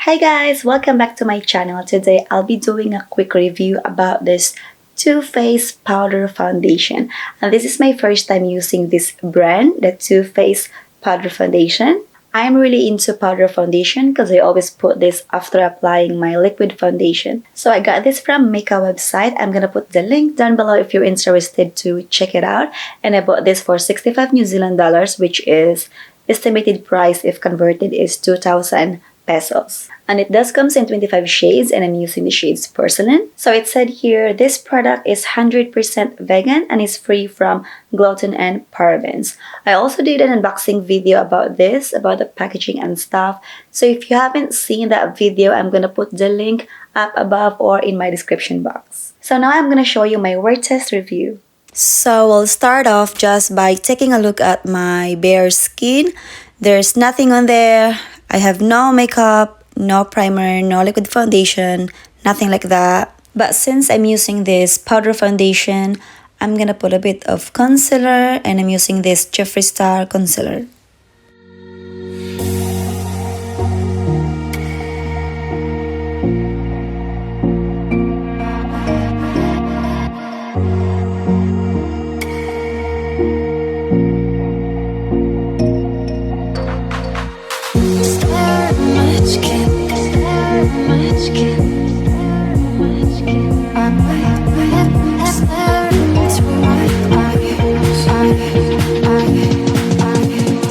Hi guys, welcome back to my channel. Today I'll be doing a quick review about this Too Faced powder foundation. And this is my first time using this brand, the Too Faced powder foundation. I'm really into powder foundation because I always put this after applying my liquid foundation. So I got this from Mika website. I'm gonna put the link down below if you're interested to check it out. And I bought this for 65 New Zealand dollars, which is estimated price if converted is 2,000 pesos. And it does comes in 25 shades and I'm using the shades porcelain. So it said here, this product is 100% vegan and is free from gluten and parabens. I also did an unboxing video about this, about the packaging and stuff. So if you haven't seen that video, I'm gonna put the link up above or in my description box. So now I'm gonna show you my word test review. So we'll start off just by taking a look at my bare skin. There's nothing on there. I have no makeup, no primer, no liquid foundation, nothing like that. But since I'm using this powder foundation, I'm gonna put a bit of concealer and I'm using this Jeffree Star concealer.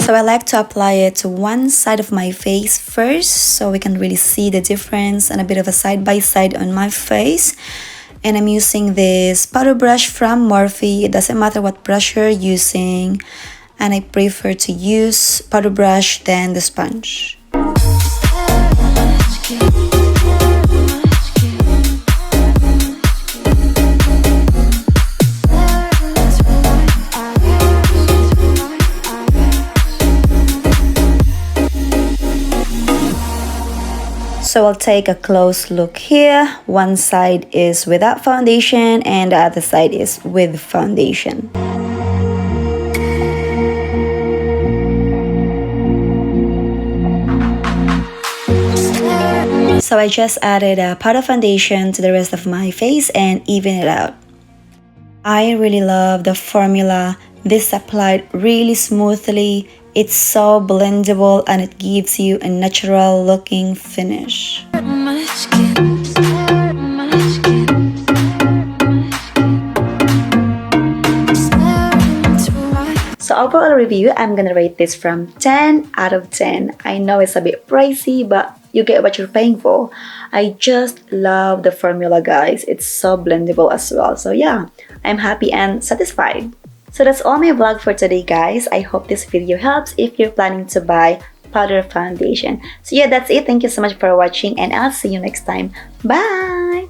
So I like to apply it to one side of my face first so we can really see the difference and a bit of a side by side on my face. And I'm using this powder brush from Morphe. It doesn't matter what brush you're using. And I prefer to use powder brush than the sponge. So I'll take a close look here. One side is without foundation and the other side is with foundation. So I just added a powder foundation to the rest of my face and even it out. I really love the formula. This applied really smoothly. It's so blendable and it gives you a natural looking finish. So overall review, I'm gonna rate this from 10 out of 10. I know it's a bit pricey, but you get what you're paying for. I just love the formula, guys. It's so blendable as well. So yeah, I'm happy and satisfied. So that's all my vlog for today, guys. I hope this video helps if you're planning to buy powder foundation. So yeah, that's it. Thank you so much for watching and I'll see you next time. Bye!